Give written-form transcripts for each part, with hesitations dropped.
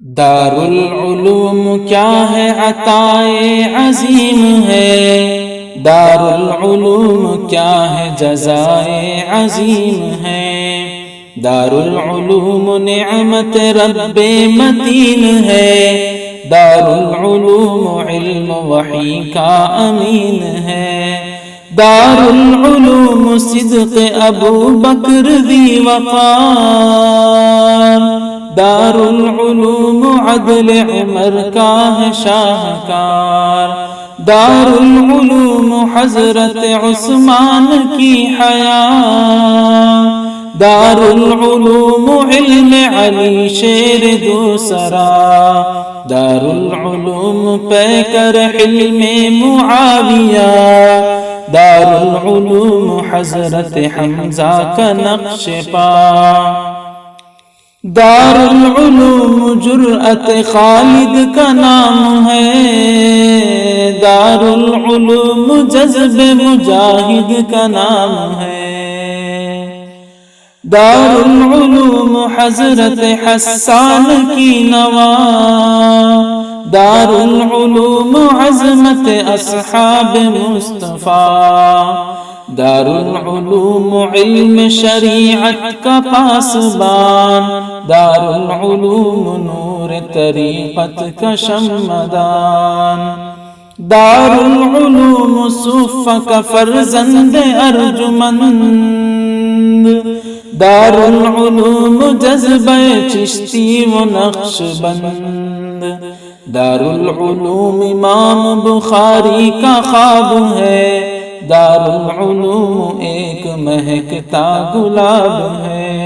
دارالعلوم کیا ہے عطائے عظیم ہے، دارالعلوم کیا ہے جزائے عظیم ہے، دارالعلوم نعمت رب متین ہے، دارالعلوم علم وحی کا امین ہے، دارالعلوم صدق ابو بکر ذی وقار، دارالعلوم عدل عمر کا ہے شاہکار، دارالعلوم حضرت عثمان کی حیا، دارالعلوم علم علی شیر دوسرا، دارالعلوم پیکر حلم معاویہ، دارالعلوم حضرت حمزہ کا نقش پا، دارالعلوم جرأت خالد کا نام ہے، دارالعلوم جذب مجاہد کا نام ہے، دارالعلوم حضرت حسان کی نوا، دارالعلوم عظمت اصحاب مصطفیٰ، دارالعلوم علم شریعت کا پاسبان، دارالعلوم نور طریقت کا شمعدان، دارالعلوم صوفہ کا فرزند ارجمند، دارالعلوم جذبہ چشتی و نقش بند، دارالعلوم امام بخاری کا خواب ہے، دارالعلوم ایک مہکتا گلاب ہے،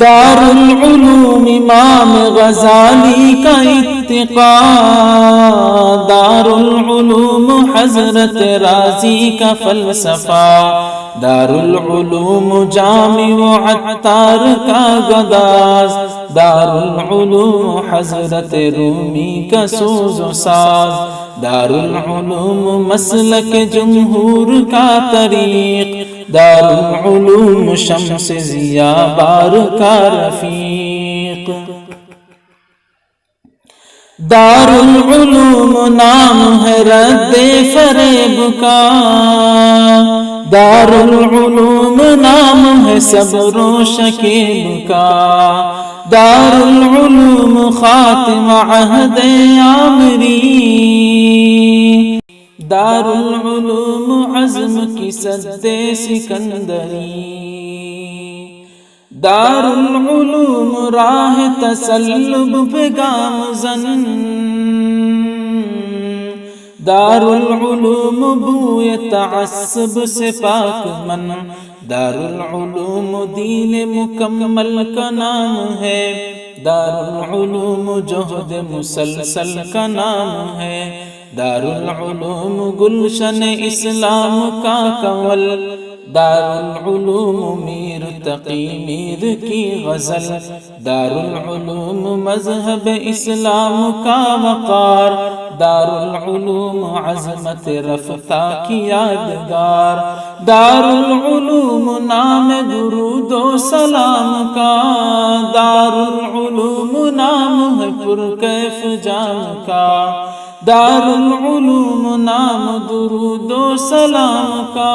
دارالعلوم امام غزالی کا اتقا، دارالعلوم حضرت رازی کا فلسفہ، دارالعلوم جامع و عطار کا گداز، دارالعلوم حضرت رومی کا سوز و ساز، دارالعلوم مسلک جمہور کا طریق، دارالعلوم شمس ضیاء بار کا رفیق، دارالعلوم نام ہے رد فریب کا، دارالعلوم نام ہے صبر و شکیب کا، دارالعلوم خاتم عہد عامری، دارالعلوم عزم کی سد سکندری، دارالعلوم راہ تسلب پہ گام زن، دارالعلوم بوئے تعصب سے پاک من، دارالعلوم دین مکمل کا نام ہے، دارالعلوم جہد مسلسل کا نام ہے، دارالعلوم گلشن اسلام کا کنول، دارالعلوم میر تقی میر کی غزل، دارالعلوم مذہب اسلام کا وقار، دارالعلوم عظمت رفتہ کی یادگار، دارالعلوم نام درود و سلام کا، دارالعلوم نام ہے پرکیف جام کا، دارالعلوم نام درود و سلام کا،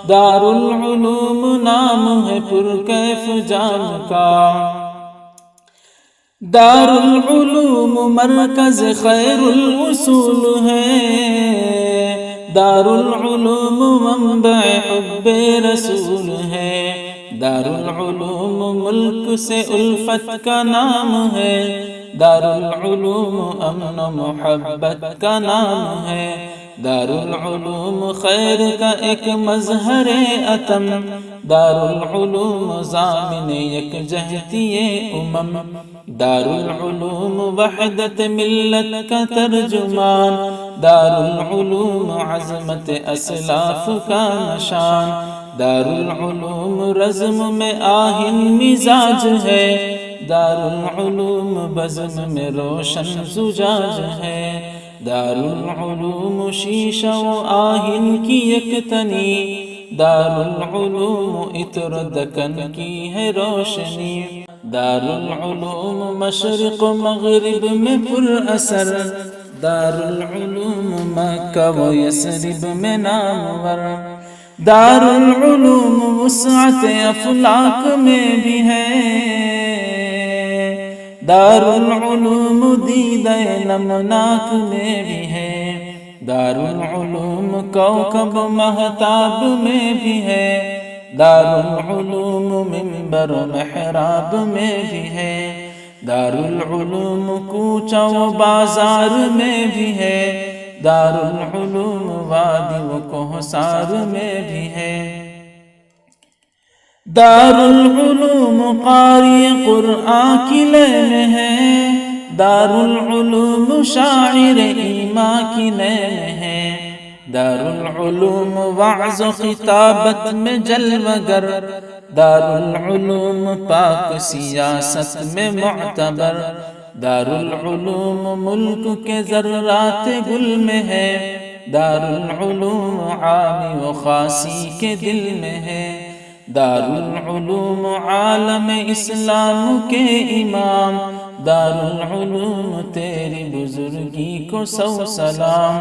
دارالعلوم نام ہے پرکیف جام کا، دارالعلوم مرکز خیر الوصول ہے، دارالعلوم منبع حب رسول ہے، دارالعلوم ملک سے الفت کا نام ہے، دارالعلوم امن و محبت کا نام ہے، دارالعلوم خیر کا ایک مظہر عتم، دارالعلوم ضامن یکجہتی امم، دارالعلوم وحدت ملت کا ترجمان، دارالعلوم عظمت اسلاف کا نشان، دارالعلوم رزم میں آہن مزاج ہے، دارالعلوم بزم میں روشن زجاج ہے، دارالعلوم شیشہ و آہن کی یک تنی، دارالعلوم عطر دکن کی ہے روشنی، دارالعلوم مشرق و مغرب میں پر اثر، دارالعلوم مکہ و یثرب میں نامور، دارالعلوم وسعت افلاک میں بھی ہے، دارالعلوم دیدہ نمناک میں بھی ہے، دارالعلوم کوكب مہتاب میں بھی ہے، دارالعلوم منبر و محراب میں بھی ہے، دارالعلوم کوچہ و بازار میں بھی ہے، دارالعلوم وادی و کوہسار میں بھی ہے، دارالعلوم قاری قرآن کی لے میں ہے، دارالعلوم شاعر ایمان کی لے میں ہے، دارالعلوم وعظ و خطابت میں جلوہ گر، دارالعلوم پاک سیاست میں معتبر، دارالعلوم ملک کے ذرات گل میں ہے، دارالعلوم عامی و خاصی کے دل میں ہے، دارالعلوم عالم اسلام کے امام، دارالعلوم تیری بزرگی کو سو سلام،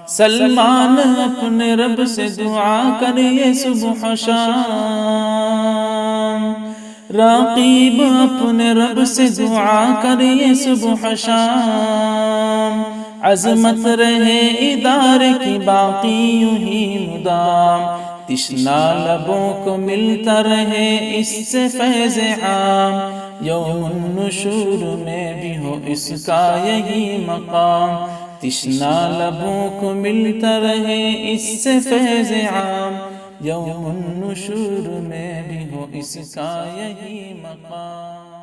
سلمان اپنے رب سے دعا کریے صبح شام، رقیب اپنے رب سے دعا کریے صبح شام، عظمت رہے ادارے کی باقی یوں ہی مدام، تشنا لبوں کو ملتا رہے اس سے فیض عام، یوم النشور میں بھی ہو اس کا یہی مقام، تشنا لبوں کو ملتا رہے اس سے فیض عام، یوم النشور میں بھی ہو اس کا یہی مقام۔